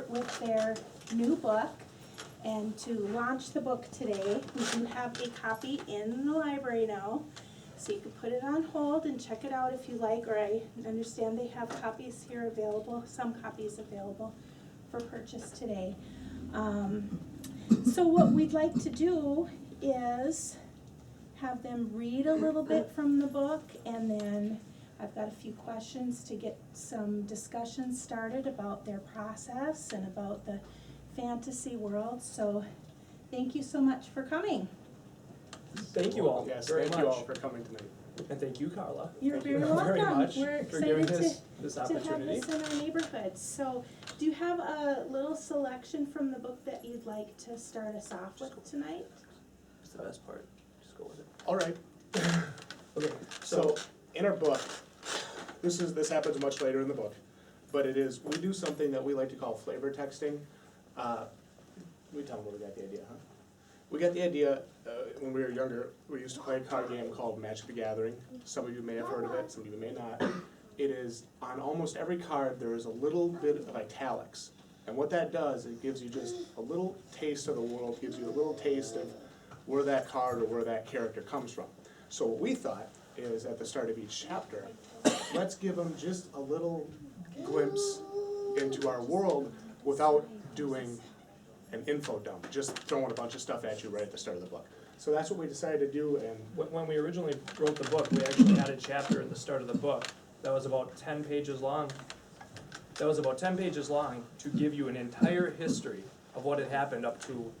with their new book. And to launch the book today, we do have a copy in the library now. So you can put it on hold and check it out if you like, or I understand they have copies here available, some copies available for purchase today. So what we'd like to do is have them read a little bit from the book, and then I've got a few questions to get some discussion started about their process and about the fantasy world. So thank you so much for coming. Thank you all Yes, very thank much. you all for coming tonight. And thank you, Carla. You're Thank very you welcome. very much We're for giving excited this to have opportunity. this in our neighborhood. So do you have a little selection from the book that you'd like to start us off with tonight? It's the best part. Just go with it. All right. Okay, So in our book, this happens much later in the book, but we do something that we like to call flavor texting. We tell them where we got the idea, huh? We got the idea when we were younger. We used to play a card game called Magic the Gathering. Some of you may have heard of it, some of you may not. It is, on almost every card, there is a little bit of italics. And what that does, it gives you just a little taste of the world, gives you a little taste of where that card or where that character comes from. So what we thought is, at the start of each chapter, let's give them just a little glimpse into our world without doing an info dump, just throwing a bunch of stuff at you right at the start of the book. So that's what we decided to do, and when we originally wrote the book, we actually had a chapter at the start of the book that was about 10 pages long. That was about 10 pages long to give you an entire history of what had happened up to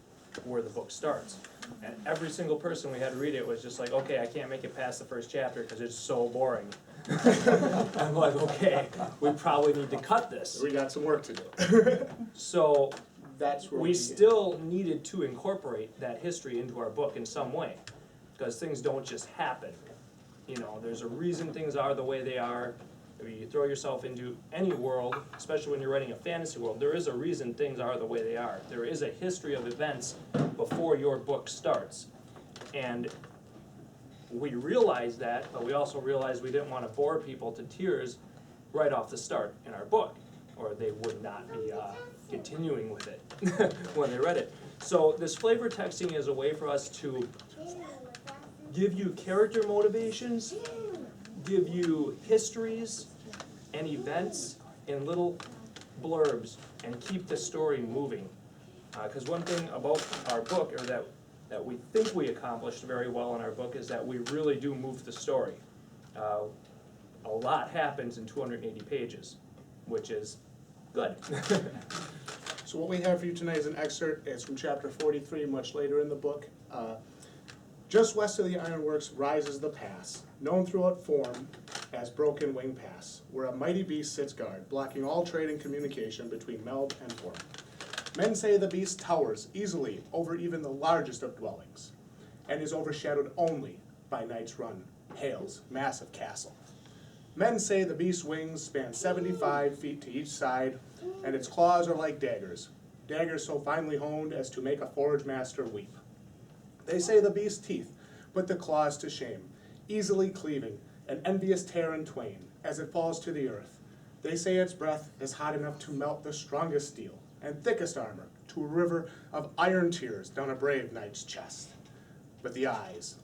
where the book starts. And every single person we had to read it was just like, okay, I can't make it past the first chapter because it's so boring. I'm like, okay, we probably need to cut this. we got some work to do. So That's where we still needed to incorporate that history into our book in some way, because things don't just happen. You know, there's a reason things are the way they are. If you throw yourself into any world, especially when you're writing a fantasy world, there is a reason things are the way they are. There is a history of events before your book starts. And we realized that, but we also realized we didn't want to bore people to tears right off the start in our book, or they would not be continuing with it when they read it. So this flavor texting is a way for us to give you character motivations, give you histories and events in little blurbs, and keep the story moving. Because one thing about our book, or that we think we accomplished very well in our book, is that we really do move the story. A lot happens in 280 pages, which is good. So what we have for you tonight is an excerpt. It's from chapter 43, much later in the book. Just west of the ironworks rises the pass, known throughout form as Broken Wing Pass, where a mighty beast sits guard, blocking all trade and communication between Meld and Form. Men say the beast towers easily over even the largest of dwellings, and is overshadowed only by Night's Run, Hale's massive castle. Men say the beast's wings span 75 feet to each side, and its claws are like daggers, daggers so finely honed as to make a forge master weep. They say the beast's teeth put the claws to shame, easily cleaving an envious tear in twain as it falls to the earth. They say its breath is hot enough to melt the strongest steel and thickest armor to a river of iron tears down a brave knight's chest. But the eyes,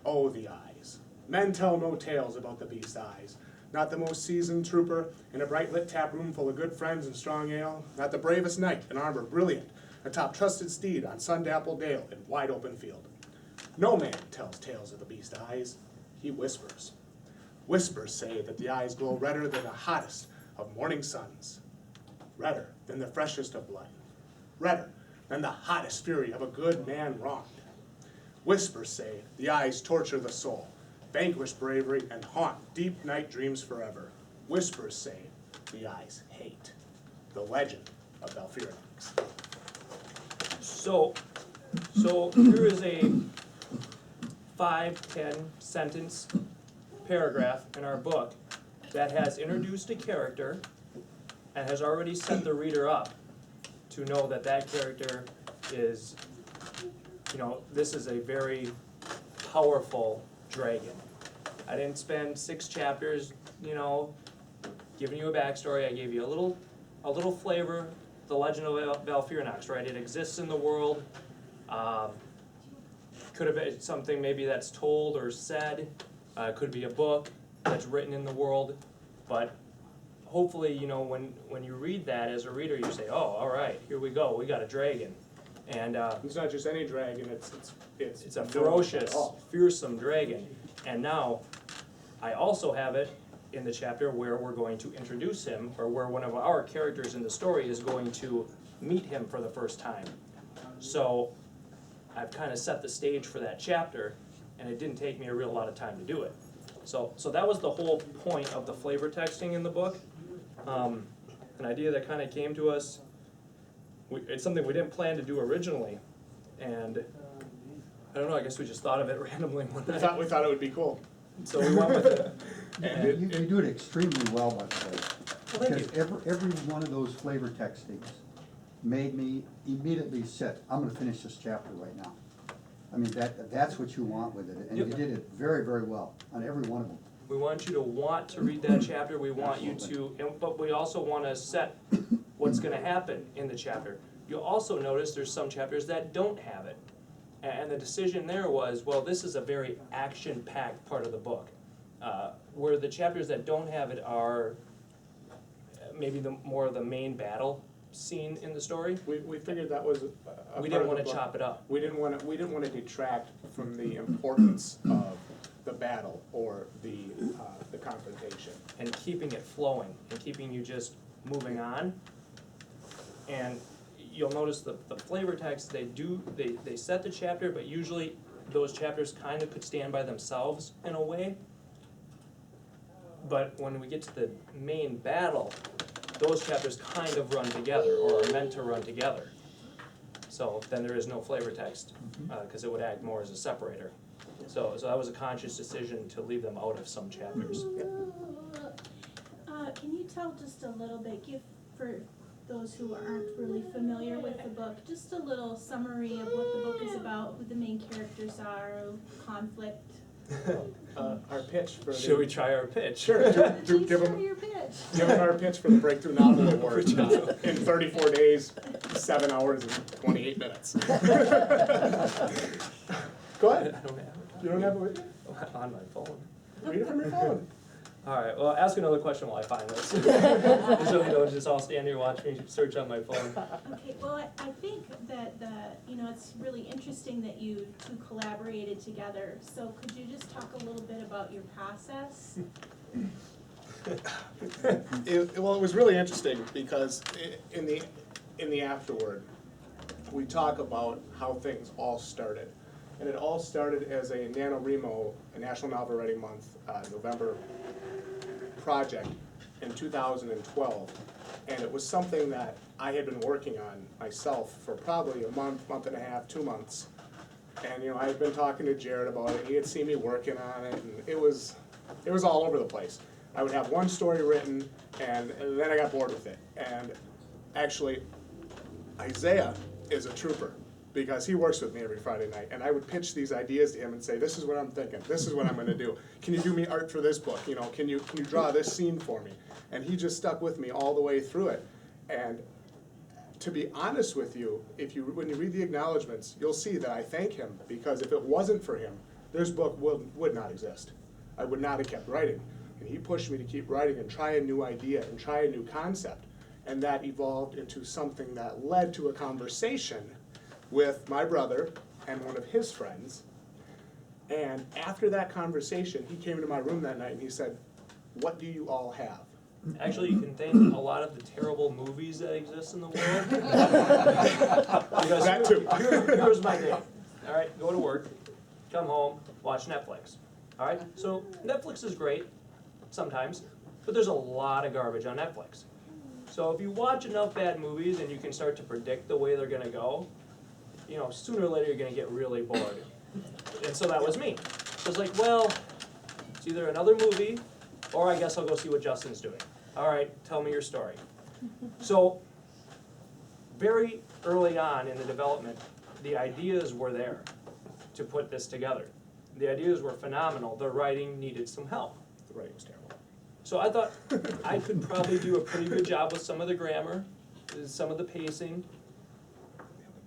oh the eyes. Men tell no tales about the beast's eyes. Not the most seasoned trooper in a bright lit tap room full of good friends and strong ale. Not the bravest knight in armor brilliant, atop trusted steed on sun-dappled dale in wide open field. No man tells tales of the beast's eyes. He whispers. Whispers say that the eyes glow redder than the hottest of morning suns, redder than the freshest of blood, redder than the hottest fury of a good man wronged. Whispers say the eyes torture the soul, vanquish bravery, and haunt deep night dreams forever. Whispers say the eyes hate. The legend of Belfirinax. So here is a 5-10 sentence paragraph in our book that has introduced a character and has already set the reader up to know that that character is, you know, this is a very powerful dragon. I didn't spend 6 chapters, you know, giving you a backstory. I gave you a little flavor the legend of Valfirinax, right? It exists in the world. Could have been something maybe that's told or said. Could be a book that's written in the world. But hopefully, you know, when you read that as a reader, you say, oh, all right, here we go. We got a dragon. And It's not just any dragon, it's a ferocious, fearsome dragon. And now, I also have it in the chapter where we're going to introduce him, or where one of our characters in the story is going to meet him for the first time. So, I've kind of set the stage for that chapter, and it didn't take me a real lot of time to do it. So that was the whole point of the flavor texting in the book. An idea that kind of came to us. It's something we didn't plan to do originally, and I don't know, I guess we just thought of it randomly one night. We thought it would be cool. So we went with it. And You do it extremely well, by the way. Well, thank Because every one of those flavor textings made me immediately sit, I'm gonna finish this chapter right now. I mean, that's what you want with it, and you Yep. did it very, very well on every one of them. we want you to want to read that chapter, we want you to, but we also want to set what's going to happen in the chapter. You'll also notice there's some chapters that don't have it. And the decision there was, well, this is a very action-packed part of the book. Where the chapters that don't have it are maybe more of the main battle scene in the story. We figured that was a We part didn't of want the to book. chop it up. We didn't want to detract from the importance of the battle or the confrontation. And keeping it flowing and keeping you just moving on. And you'll notice the flavor text, they set the chapter, but usually those chapters kind of could stand by themselves in a way. But when we get to the main battle, those chapters kind of run together or are meant to run together. So then there is no flavor text, because it would act more as a separator. So that was a conscious decision to leave them out of some chapters. Can you tell just a little bit, give for those who aren't really familiar with the book, just a little summary of what the book is about, who the main characters are, conflict? Our pitch for the. Should we try our pitch? Sure, Please give share them, your pitch. give them our pitch for the Breakthrough Novel Award in 34 days, 7 hours and 28 minutes. Go I ahead. don't have it. You don't have it with you? On my phone. Read it from your phone. All right, well, ask another question while I find this. So we don't just all stand here watch me search on my phone. Okay, well, I think that it's really interesting that you two collaborated together. So could you just talk a little bit about your process? It was really interesting because in the afterword, we talk about how things all started. And it all started as a NaNoWriMo, a National Novel Writing Month, November project in 2012. And it was something that I had been working on myself for probably a month, month and a half, 2 months. And I had been talking to Jared about it, and he had seen me working on it, and it was all over the place. I would have one story written, and then I got bored with it. And actually, Isaiah is a trooper, because he works with me every Friday night, and I would pitch these ideas to him and say, this is what I'm thinking, this is what I'm gonna do. Can you do me art for this book? Can you draw this scene for me? And he just stuck with me all the way through it. And to be honest with you, when you read the acknowledgments, you'll see that I thank him, because if it wasn't for him, this book would not exist. I would not have kept writing. And he pushed me to keep writing and try a new idea and try a new concept. And that evolved into something that led to a conversation with my brother and one of his friends. And after that conversation, he came into my room that night and he said, what do you all have? Actually, you can thank a lot of the terrible movies that exist in the world. Because That too. Here's my day. All right, go to work, come home, watch Netflix. All right, so Netflix is great sometimes, but there's a lot of garbage on Netflix. So if you watch enough bad movies and you can start to predict the way they're gonna go, sooner or later you're gonna get really bored. And so that was me. So it's like, well, it's either another movie, or I guess I'll go see what Justin's doing. All right, tell me your story. So, very early on in the development, the ideas were there to put this together. The ideas were phenomenal. The writing needed some help. The writing was terrible. So I thought I could probably do a pretty good job with some of the grammar. some of the pacing.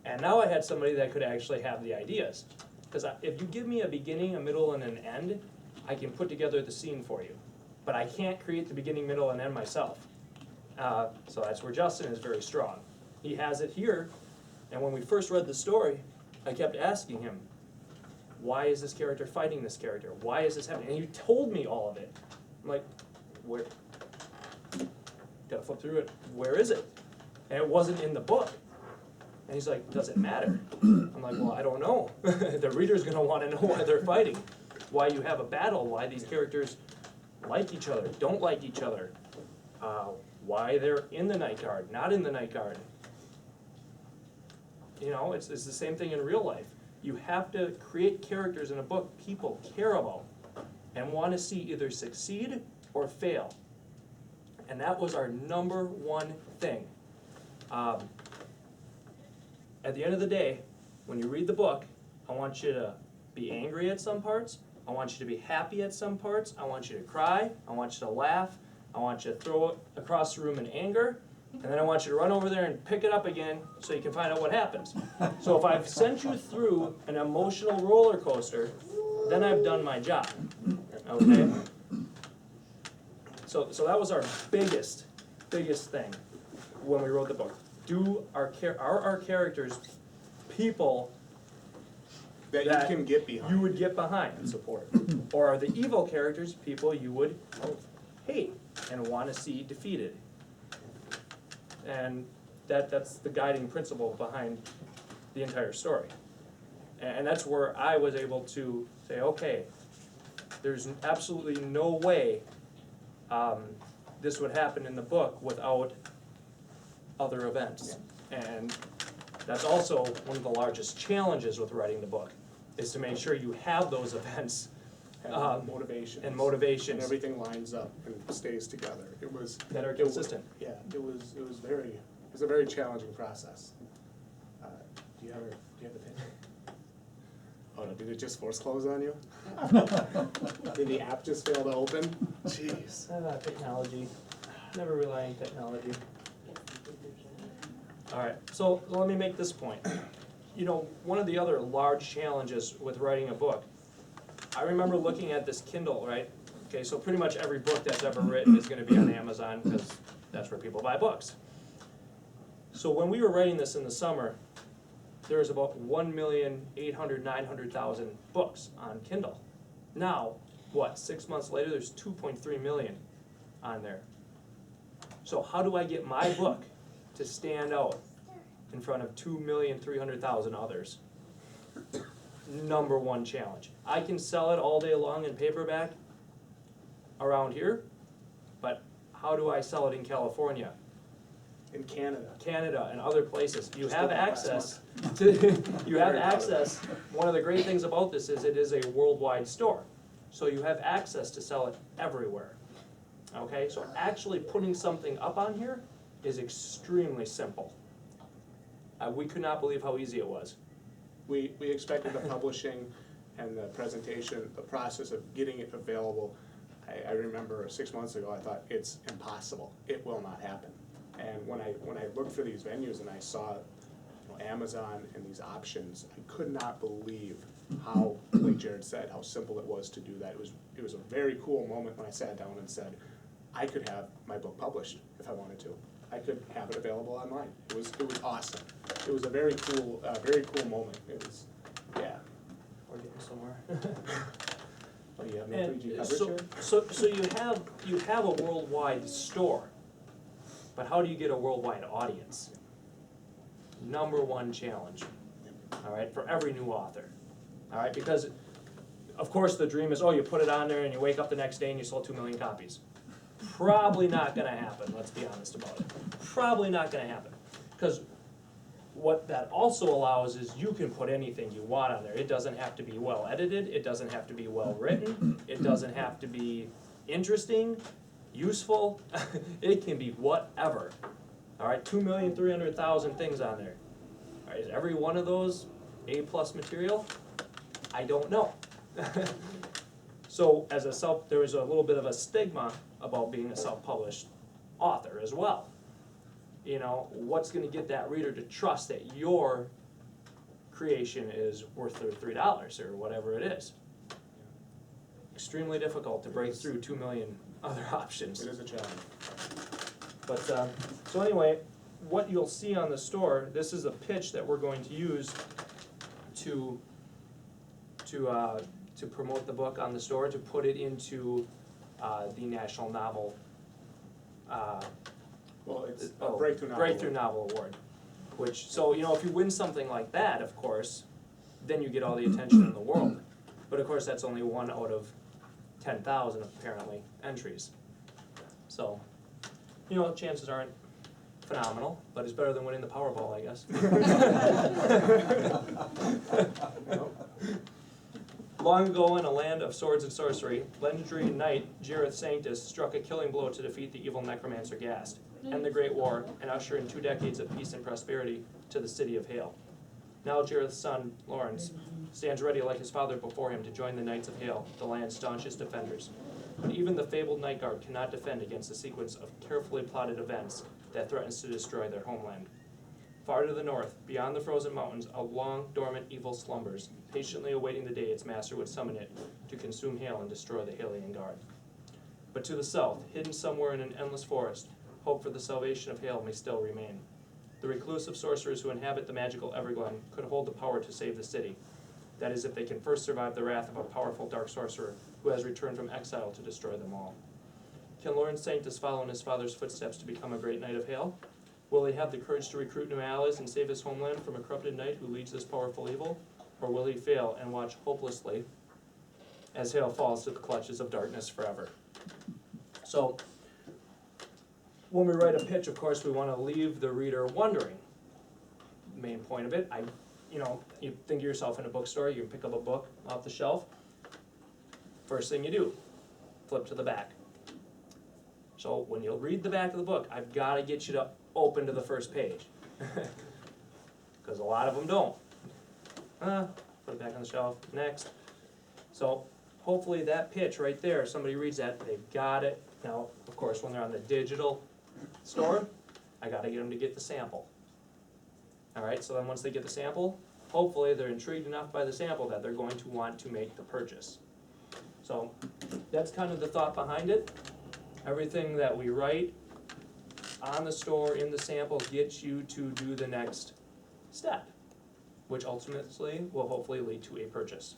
And now I had somebody that could actually have the ideas. Because if you give me a beginning, a middle, and an end, I can put together the scene for you. But I can't create the beginning, middle, and end myself. So that's where Justin is very strong. He has it here, and when we first read the story, I kept asking him, why is this character fighting this character? Why is this happening? And he told me all of it. I'm like, where? Gotta flip through it. Where is it? And it wasn't in the book. And he's like, does it matter? I'm like, well, I don't know. The reader's gonna wanna know why they're fighting, why you have a battle, why these characters like each other, don't like each other, why they're in the Night Guard, not in the Night Guard. You know, it's the same thing in real life. You have to create characters in a book people care about and want to see either succeed or fail. And that was our number one thing. At the end of the day, when you read the book, I want you to be angry at some parts, I want you to be happy at some parts, I want you to cry, I want you to laugh, I want you to throw it across the room in anger, and then I want you to run over there and pick it up again so you can find out what happens. So if I've sent you through an emotional roller coaster, then I've done my job, okay? So that was our biggest thing when we wrote the book. Are our characters people That that you can get behind. you would get behind and support? Or are the evil characters people you would hate and want to see defeated? And that's the guiding principle behind the entire story. And that's where I was able to say, okay, there's absolutely no way this would happen in the book without other events. And that's also one of the largest challenges with writing the book, is to make sure you have those events And motivations. and motivations And everything lines up and stays together. It was. that are it was- consistent. Yeah, it was a very challenging process. Do you have the pen? Oh no, did it just force close on you? Did the app just fail to open? Jeez. Technology, never rely on technology. Alright, so let me make this point. You know, one of the other large challenges with writing a book, I remember looking at this Kindle, right? Okay, so pretty much every book that's ever written is gonna be on Amazon, because that's where people buy books. So when we were writing this in the summer, there was about 1,800,000 books on Kindle. Now, 6 months later, there's 2.3 million on there. So how do I get my book to stand out in front of 2,300,000 others? Number one challenge. I can sell it all day long in paperback around here, but how do I sell it in California, In Canada. Canada, and other places? You Just have looked last access to, you have Very proud of access, one of the great things about this is it is a worldwide store. So you have access to sell it everywhere. Okay, so actually putting something up on here is extremely simple. We could not believe how easy it was. We expected the publishing and the presentation, the process of getting it available. I remember 6 months ago, I thought, it's impossible, it will not happen. And when I looked for these venues and I saw Amazon and these options, I could not believe how, like Jared said, how simple it was to do that. It was a very cool moment when I sat down and said, I could have my book published if I wanted to. I could have it available online. It was awesome. It was a very cool moment. It was, yeah. We're getting somewhere. Oh, you have no And 3G coverage here? so you have a worldwide store, but how do you get a worldwide audience? Number one challenge, all right, for every new author, all right, because of course the dream is, oh, you put it on there and you wake up the next day and you sold 2 million copies. Probably not gonna happen, let's be honest about it. Probably not gonna happen, because what that also allows is you can put anything you want on there. It doesn't have to be well edited, it doesn't have to be well written, it doesn't have to be interesting, useful, it can be whatever. All right, 2,300,000 things on there. All right, is every one of those A+ material? I don't know. So there was a little bit of a stigma about being a self-published author as well. You know, what's gonna get that reader to trust that your creation is worth their $3 or whatever it is? Extremely difficult to break through 2 million other options. It is a challenge. But, so anyway, what you'll see on the store, this is a pitch that we're going to use to promote the book on the store, to put it into, the National Novel, Well, it's a breakthrough novel. Breakthrough Novel Award. Which, so, you know, if you win something like that, of course, then you get all the attention in the world. But of course, that's only 1 out of 10,000 apparently entries. So, you know, chances aren't phenomenal, but it's better than winning the Powerball, I guess. Long ago in a land of swords and sorcery, legendary knight Jareth Sanctus struck a killing blow to defeat the evil necromancer Gast, end the Great War, and usher in 2 decades of peace and prosperity to the city of Hale. Now Jareth's son, Lawrence, stands ready like his father before him to join the Knights of Hale, the land's staunchest defenders. But even the fabled Night Guard cannot defend against a sequence of carefully plotted events that threatens to destroy their homeland. Far to the north, beyond the frozen mountains, a long, dormant evil slumbers, patiently awaiting the day its master would summon it to consume Hale and destroy the Halian Guard. But to the south, hidden somewhere in an endless forest, hope for the salvation of Hale may still remain. The reclusive sorcerers who inhabit the magical Everglen could hold the power to save the city. That is, if they can first survive the wrath of a powerful dark sorcerer who has returned from exile to destroy them all. Can Lawrence Sanctus follow in his father's footsteps to become a great knight of Hale? Will he have the courage to recruit new allies and save his homeland from a corrupted knight who leads this powerful evil? Or will he fail and watch hopelessly as Hale falls to the clutches of darkness forever? So, when we write a pitch, of course, we want to leave the reader wondering. Main point of it, you think of yourself in a bookstore, you can pick up a book off the shelf. First thing you do, flip to the back. So when you read the back of the book, I've got to get you to open to the first page. Because a lot of them don't. Put it back on the shelf, next. So hopefully that pitch right there, somebody reads that, they've got it. Now, of course, when they're on the digital store, I got to get them to get the sample. All right, so then once they get the sample, hopefully they're intrigued enough by the sample that they're going to want to make the purchase. So that's kind of the thought behind it. Everything that we write on the store in the sample gets you to do the next step, which ultimately will hopefully lead to a purchase.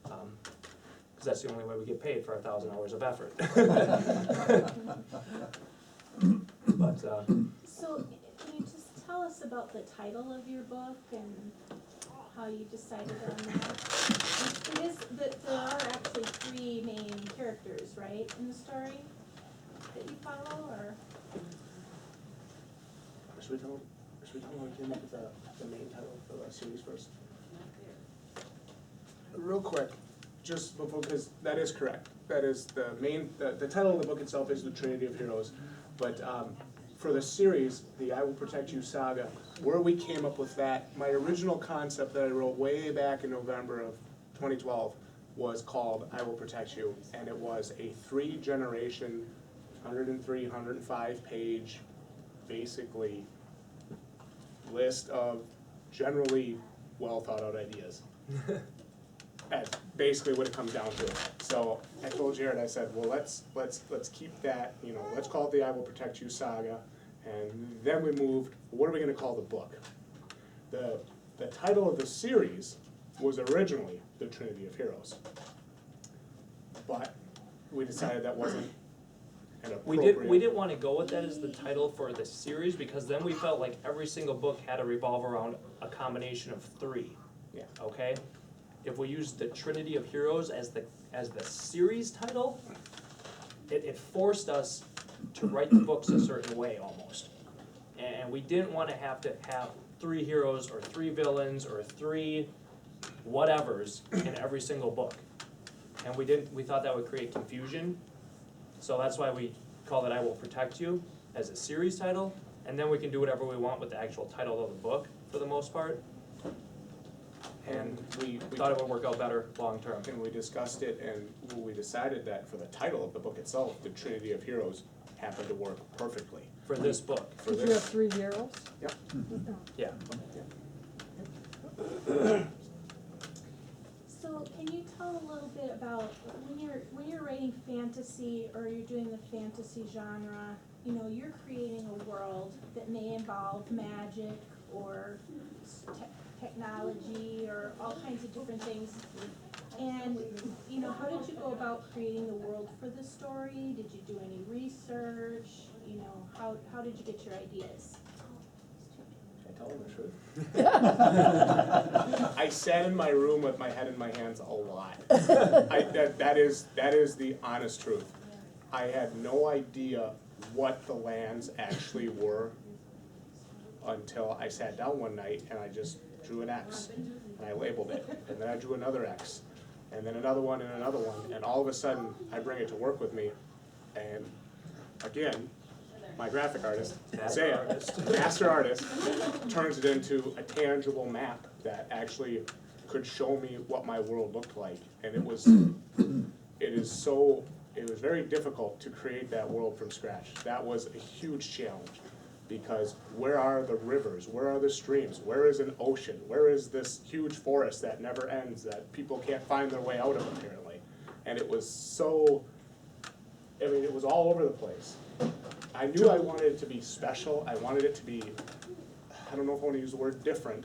Because that's the only way we get paid for 1,000 hours of effort. But, So, can you just tell us about the title of your book and how you decided on that? It is that there are actually 3 main characters, right, in the story that you follow, or? Should we tell them came up with the main title for the series first? Real quick, just before, because that is correct. That is the main, the title of the book itself is The Trinity of Heroes. But for the series, the I Will Protect You saga, where we came up with that, my original concept that I wrote way back in November of 2012 was called I Will Protect You. And it was a 3-generation, 103, 105 page, basically, list of generally well thought out ideas. That's basically what it comes down to. So I told Jared, I said, well, let's keep that, let's call it the I Will Protect You saga. And then we moved, what are we gonna call the book? The title of the series was originally The Trinity of Heroes. But we decided that wasn't an appropriate. we didn't want to go with that as the title for the series, because then we felt like every single book had to revolve around a combination of 3. Yeah. Okay? If we use The Trinity of Heroes as the series title, it forced us to write the books a certain way almost. And we didn't want to have 3 heroes or 3 villains or 3 whatevers in every single book. And we thought that would create confusion. So that's why we call it I Will Protect You as a series title, and then we can do whatever we want with the actual title of the book for the most part. And we thought it would work out better long term. And we discussed it, and we decided that for the title of the book itself, The Trinity of Heroes happened to work perfectly. for this book. For Did you have this. 3 heroes? Yep. Yeah. So can you tell a little bit about when you're writing fantasy or you're doing the fantasy genre, you know, you're creating a world that may involve magic or technology or all kinds of different things. And, you know, how did you go about creating the world for the story? Did you do any research? You know, how did you get your ideas? Can I tell them the truth? I sat in my room with my head in my hands a lot. That is the honest truth. I had no idea what the lands actually were until I sat down one night and I just drew an X and I labeled it, and then I drew another X, and then another one and another one, and all of a sudden I bring it to work with me, and again, my graphic artist, master artist, turns it into a tangible map that actually could show me what my world looked like, and it was very difficult to create that world from scratch. That was a huge challenge, because where are the rivers, where are the streams, where is an ocean, where is this huge forest that never ends, that people can't find their way out of apparently, and it was it was all over the place. I knew I wanted it to be special, I wanted it to be, I don't know if I want to use the word different,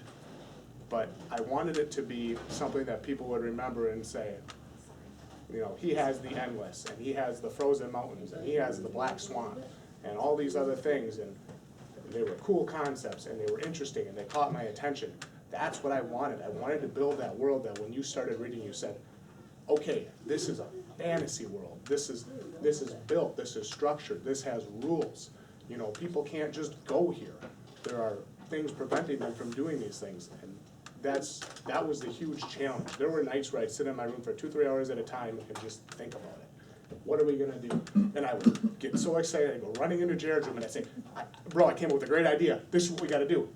but I wanted it to be something that people would remember and say, you know, he has the Endless, and he has the Frozen Mountains, and he has the Black Swan, and all these other things, and they were cool concepts, and they were interesting, and they caught my attention. That's what I wanted. I wanted to build that world that when you started reading, you said, okay, this is a fantasy world. This is built, this is structured, this has rules. You know, people can't just go here. There are things preventing them from doing these things, and that was the huge challenge. There were nights where I'd sit in my room for 2-3 hours at a time and just think about it. What are we gonna do? And I would get so excited, I'd go running into Jared's room and I'd say, bro, I came up with a great idea. This is what we gotta do.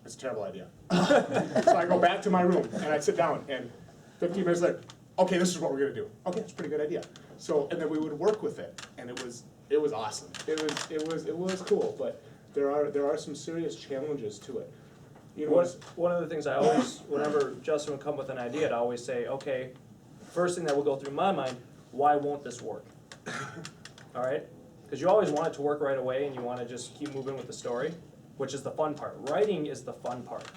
It's a terrible idea. So I go back to my room and I'd sit down, and 15 minutes later, okay, this is what we're gonna do. Okay, it's a pretty good idea. So, and then we would work with it, and it was awesome. It was cool, but there are some serious challenges to it. You know, One of the things I always, whenever Justin would come with an idea, I'd always say, okay, first thing that will go through my mind, why won't this work? All right? Because you always want it to work right away, and you want to just keep moving with the story, which is the fun part. Writing is the fun part.